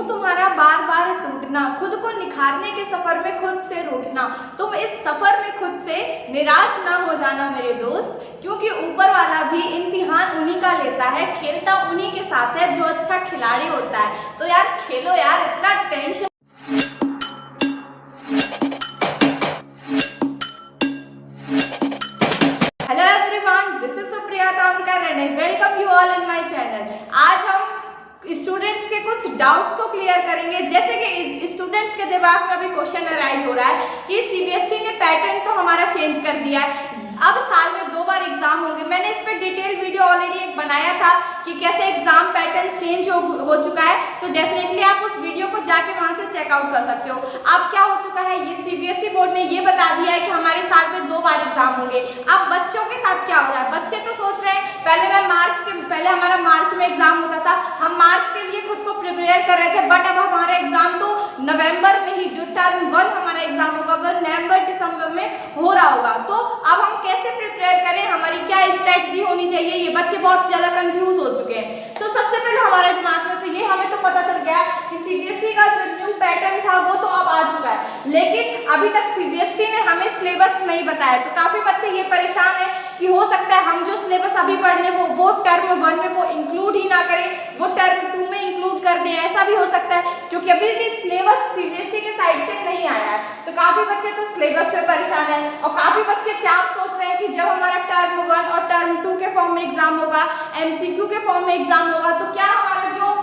तुम्हारा बार बार टूटना, खुद को निखारने के सफर में खुद से रूठना। तुम इस सफर में खुद से निराश ना हो जाना मेरे दोस्त, क्योंकि ऊपर वाला भी इम्तिहान उन्हीं का लेता है, खेलता उन्हीं के साथ है जो अच्छा खिलाड़ी होता है। तो यार खेलो यार, इतना tension. Hello everyone, this is Supriya Tomkar and I welcome you all in my channel. आज हम स्टूडेंट्स के कुछ डाउट्स को क्लियर करेंगे। जैसे कि स्टूडेंट्स के दिमाग में अभी क्वेश्चन अराइज हो रहा है कि सीबीएसई ने पैटर्न तो हमारा चेंज कर दिया है, अब साल में 2 बार एग्जाम होंगे। मैंने इस पर डिटेल वीडियो ऑलरेडी एक बनाया था कि कैसे एग्जाम पैटर्न चेंज हो चुका है, तो डेफिनेटली आप उस वीडियो को जाके वहां से चेकआउट कर सकते हो। अब क्या हो चुका है, ये सीबीएसई बोर्ड ने ये बता दिया है कि हमारे साल में 2 बार एग्जाम होंगे। अब बच्चों के साथ क्या हो रहा है, बच्चे तो सोच रहे हैं पहले हमारा मार्च में एग्जाम होता था, हम मार्च के लिए खुद को प्रिपेयर कर रहे थे, बट अब हमारा एग्जाम तो नवंबर में ही, जो टर्म 1 हमारा एग्जाम होगा वो नवंबर दिसंबर में हो रहा होगा। तो अब हम कैसे प्रिपेयर करें, हमारी क्या स्ट्रेटजी होनी चाहिए, ये बच्चे बहुत ज्यादा कंफ्यूज हो चुके हैं। तो सबसे पहले हमारे दिमाग में तो ये हमें तो पता चल गया कि सीबीएसई का जो न्यू पैटर्न था वो तो अब आ चुका है, लेकिन अभी तक सीबीएसई ने हमें सिलेबस नहीं बताया। तो काफी बच्चे ये परेशान है कि हो सकता है हम जो सिलेबस अभी पढ़ने वो टर्म 1 में वो इंक्लूड ही ना करें, वो टर्म 2 में इंक्लूड कर दें, ऐसा भी हो सकता है, क्योंकि अभी भी सिलेबस सीबीएसई के साइड से नहीं आया है। तो काफी बच्चे तो सिलेबस पे परेशान है, और काफी बच्चे क्या सोच रहे हैं कि जब हमारा टर्म 1 और टर्म 2 के फॉर्म में एग्जाम होगा, एमसीक्यू के फॉर्म में एग्जाम होगा, तो क्या हमारा जो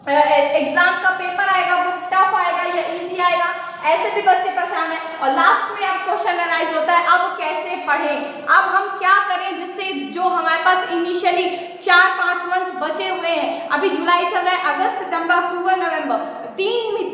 एग्जाम का पेपर आएगा वो टफ आएगा या इजी आएगा, ऐसे भी बच्चे परेशान है। और लास्ट में अब क्वेश्चन अराइज होता है, अब कैसे पढ़ें, अब हम क्या करें जिससे जो हमारे पास इनिशियली 4-5 मंथ बचे हुए हैं, अभी जुलाई चल रहा है, अगस्त सितंबर अक्टूबर नवंबर,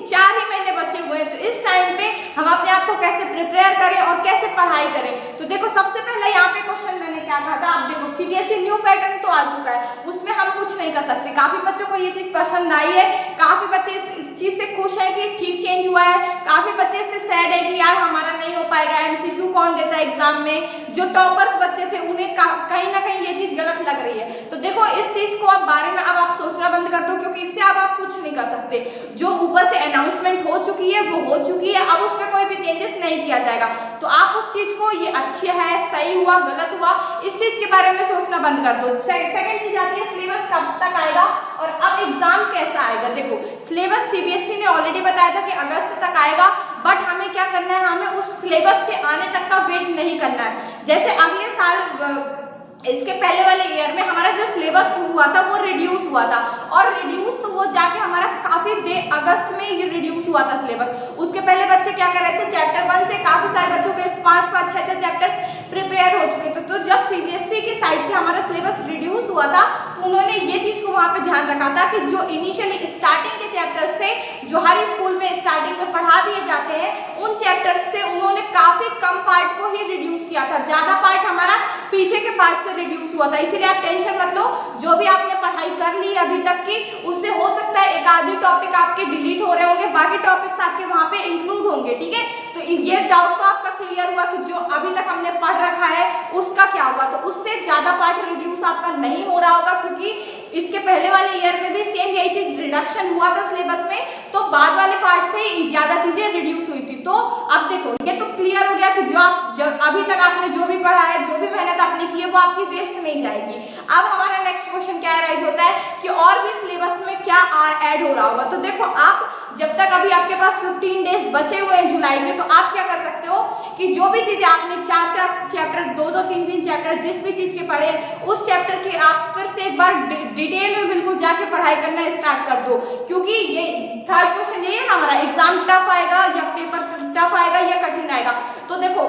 4 ही महीने बचे हुए हैं। तो इस टाइम पे हम अपने आप को कैसे प्रिपेयर करें और कैसे पढ़ाई करें। तो देखो सबसे पहले यहाँ पे क्वेश्चन मैंने क्या कहा था, अब देखो सीबीएसई न्यू पैटर्न तो आ चुका है, उसमें हम कुछ नहीं कर सकते। काफी बच्चों को ये चीज पसंद आई है, काफी बच्चे इस चीज से खुश है कि ठीक चेंज हुआ है, काफी बच्चे इससे सैड है कि यार हमारा नहीं हो पाएगा, एमसीक्यू कौन देता है एग्जाम में। जो टॉपर्स बच्चे थे उन्हें कहीं ना कहीं ये चीज गलत लग रही है। तो देखो इस चीज को आप बारे में अब आप सोचना बंद कर दो, क्योंकि इससे अब आप कुछ नहीं कर सकते। जो ऊपर से अनाउंसमेंट हो चुकी है वो हो चुकी है, अब उसमें कोई भी चेंजेस नहीं किया जाएगा। तो आप उस चीज को, ये अच्छी है, सही हुआ, गलत हुआ, इस चीज के बारे में सोचना बंद कर दो। सेकंड चीज आती है सिलेबस कब तक आएगा और अब एग्जाम कैसा आएगा। देखो सिलेबस सीबीएसई ने ऑलरेडी बताया था कि अगस्त तक आएगा, बट हमें क्या करना है, हमें उस सिलेबस के आने तक का वेट नहीं करना है। जैसे अगले साल इसके पहले वाले ईयर में हमारा जो सिलेबस हुआ था वो रिड्यूस हुआ था, और रिड्यूस तो वो जाके हमारा काफी अगस्त में ये रिड्यूस हुआ था सिलेबस। उसके पहले बच्चे क्या कर रहे थे, चैप्टर 1 से काफी सारे बच्चों के 5-5, 6-6 चैप्टर्स प्रिपेयर हो चुके थे। तो जब सीबीएसई की साइड से हमारा सिलेबस रिड्यूस हुआ था तो उन्होंने ये चीज को वहां पे ध्यान रखा था कि जो इनिशियली स्टार्टिंग के चैप्टर्स थे, जो हर स्कूल में स्टार्टिंग में पढ़ा दिए जाते हैं, उन चैप्टर्स से उन्होंने काफी कम पार्ट को ही रिड्यूस किया था, ज्यादा पार्ट हमारा पीछे के पार्ट से रिड्यूस हुआ था। इसीलिए आप टेंशन मत लो, जो भी आपने पढ़ाई कर ली अभी तक की, उससे हो सकता है एक आधी टॉपिक आपके डिलीट हो रहे होंगे, बाकी टॉपिक्स आपके वहां पे इंक्लूड होंगे, ठीक है। तो ये डाउट तो आपका क्लियर हुआ कि जो अभी तक हमने पढ़ रखा है उसका क्या होगा। तो उससे ज्यादा पार्ट रिड्यूस आपका नहीं हो रहा होगा, क्योंकि इसके पहले वाले ईयर में भी सेम यही चीज रिडक्शन हुआ था सिलेबस में, तो बाद वाले पार्ट से ज्यादा चीजें रिड्यूस हुई थी। तो अब देखो ये तो क्लियर हो गया कि जो अभी तक आपने जो भी पढ़ा है, जो भी मेहनत आपने की है, वो आपकी वेस्ट नहीं जाएगी। अब हमारा नेक्स्ट क्वेश्चन क्या राइज होता है कि और भी सिलेबस में क्या ऐड हो रहा होगा। तो देखो आप जब तक अभी आपके पास 15 डेज बचे हुए हैं जुलाई के, तो आप क्या कर सकते हो कि जो भी चीजें आपने 4-4 चैप्टर, 2-2, 3-3 चैप्टर जिस भी चीज के पढ़े, उस चैप्टर के आप फिर से एक बार डिटेल में बिल्कुल जाके पढ़ाई करना स्टार्ट कर दो, क्योंकि ये थर्ड क्वेश्चन ये है ना हमारा, एग्जाम टफ आएगा या पेपर टफ आएगा या कठिन आएगा। तो देखो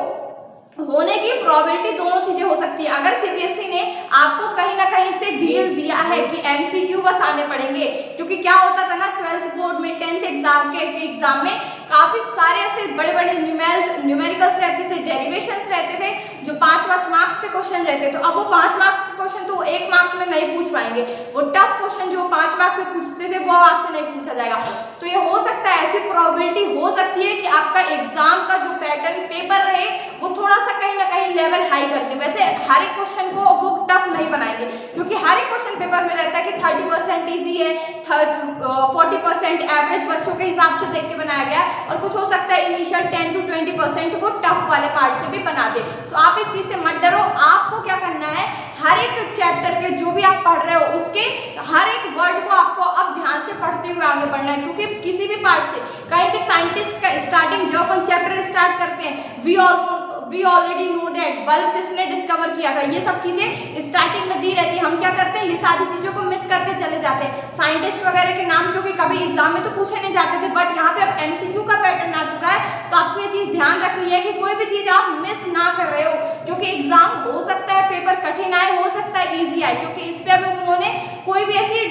होने की प्रोबेबिलिटी दोनों चीजें हो सकती है। अगर सीबीएसई ने आपको कहीं ना कहीं से ढील दिया है कि एमसीक्यू बस आने पड़ेंगे, क्योंकि क्या होता था ना 12th बोर्ड में, 10th एग्जाम के एग्जाम में काफी सारे ऐसे बड़े बड़े न्यूमेरिकल्स रहते थे, डेरिवेशंस रहते थे, जो 5-5 मार्क्स के क्वेश्चन रहते। तो अब वो 5 मार्क्स के क्वेश्चन तो 1 मार्क्स में नहीं पूछ पाएंगे, वो टफ क्वेश्चन जो 5 मार्क्स में पूछते थे वो आपसे नहीं पूछा जाएगा। तो ये हो सकता है, ऐसी प्रोबेबिलिटी हो सकती है कि आपका एग्जाम का जो पैटर्न पेपर रहे वो थोड़ा सा कहीं ना कहीं लेवल हाई कर दे। वैसे हर एक क्वेश्चन को वो टफ नहीं बनाएंगे, क्योंकि हर एक क्वेश्चन पेपर में रहता है कि 30% इजी है, 40% 40% एवरेज बच्चों के हिसाब से देख के बनाया गया है, और कुछ हो सकता है इनिशियल 10 to 20% को टफ वाले पार्ट से भी बना दे। तो आप इस चीज से मत डरो। आपको क्या करना है, हर एक चैप्टर के जो भी आप पढ़ रहे हो उसके हर एक वर्ड को आपको अब ध्यान से पढ़ते हुए आगे बढ़ना है, क्योंकि किसी भी पार्ट से कहीं भी साइंटिस्ट का स्टार्टिंग जब अपन चैप्टर स्टार्ट करते हैं, we already know that bulb किसने डिस्कवर किया था, ये सब चीजें स्टार्टिंग में दी रहती है। हम क्या करते हैं, ये सारी चीजों को मिस करते चले जाते हैं। साइंटिस्ट वगैरह के नाम क्योंकि कभी एग्जाम में तो पूछे नहीं जाते थे, बट यहाँ पे अब एमसीक्यू का पैटर्न आ चुका है, तो आपको ये चीज ध्यान रखनी है कि कोई भी चीज आप मिस ना कर रहे हो, क्योंकि एग्जाम हो सकता है पेपर कठिन आए, हो सकता है ईजी आए, क्योंकि इस पे अभी उन्होंने कोई भी ऐसी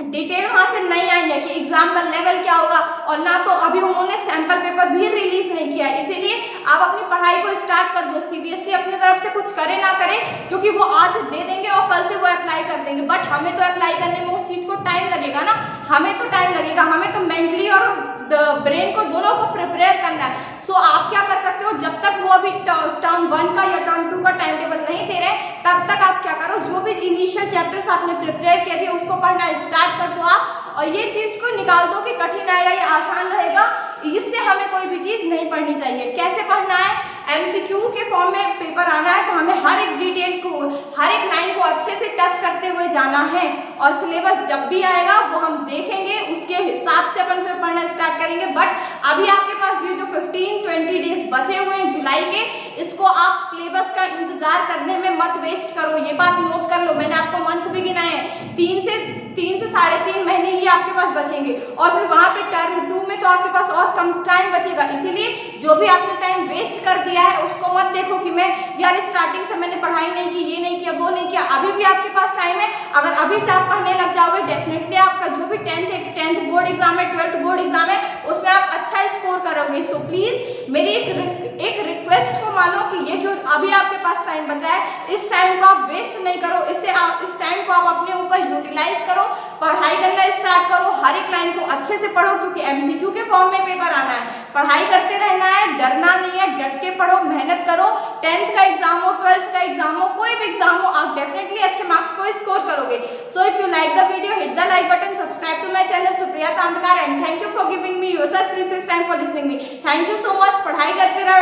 डिटेल वहां से नहीं आई है कि एग्जाम का लेवल क्या होगा, और ना तो अभी उन्होंने सैंपल पेपर भी रिलीज नहीं किया है। इसीलिए आप अपनी पढ़ाई को स्टार्ट कर दो। सीबीएसई अपनी तरफ से कुछ करे ना करे, क्योंकि वो आज दे देंगे और कल से वो अप्लाई कर देंगे, बट हमें तो अप्लाई करने में उस चीज को टाइम लगेगा ना, हमें तो टाइम लगेगा, हमें तो मेंटली और ब्रेन को दोनों को प्रिपेयर करना है। सो आप क्या कर सकते हो, जब तक वो अभी टर्म 1 का या टर्म 2 का टाइम टेबल नहीं दे रहे, तब तक आप क्या करो, जो भी इनिशियल चैप्टर्स आपने प्रिपेयर किए थे उसको पढ़ना स्टार्ट कर दो आप, और ये चीज को निकाल दो कि कठिन आएगा या आसान रहेगा, इससे हमें कोई भी चीज नहीं पढ़नी चाहिए। कैसे पढ़ना है, एमसीक्यू के फॉर्म में पेपर आना है, तो हमें हर एक डिटेल को, हर एक लाइन को अच्छे से टच करते हुए जाना है, और सिलेबस जब भी आएगा वो हम देखेंगे, उसके हिसाब से अपन फिर पढ़ना स्टार्ट करेंगे। बट अभी आपके पास ये जो 15-20 डेज बचे हुए हैं जुलाई के, इसको आप सिलेबस का इंतजार करने में मत वेस्ट करो। ये बात नोट कर लो, मैंने आपको मंथ भी गिनाए हैं, 3 से 3.5 महीने ही आपके पास बचेंगे, और फिर वहां पे टर्म 2 में तो आपके पास और कम टाइम बचेगा। इसीलिए जो भी आपने टाइम वेस्ट कर दिया है उसको मत देखो कि मैं यार स्टार्टिंग से मैंने पढ़ाई नहीं की, ये नहीं किया, वो नहीं किया। अभी भी आपके पास टाइम है, अगर अभी से आप पढ़ने लग जाओगे, डेफिनेटली आपका जो भी 10th बोर्ड एग्जाम है, 12th बोर्ड एग्जाम है, उसमें आप अच्छा स्कोर करोगे। सो प्लीज मेरी एक रिक्वेस्ट को मानो कि ये जो अभी आपके पास टाइम बचा है, इस टाइम को आप वेस्ट नहीं करो, इस टाइम को आप अपने ऊपर यूटिलाइज करो, पढ़ाई करना स्टार्ट करो, हर एक लाइन को अच्छे से पढ़ो, क्योंकि एमसीक्यू के फॉर्म में पेपर आना है। पढ़ाई करते रहना है, डरना नहीं है, डट के पढ़ो, मेहनत करो। 10th का एग्जाम हो, 12th का एग्जाम हो, कोई भी एग्जाम हो, आप डेफिनेटली अच्छे मार्क्स को स्कोर करोगे। So if you like the video, hit the like button, subscribe to my channel Supriya Tamrakar, and thank you for giving me your such precious time for listening me. Thank you so much. पढ़ाई करते रहो।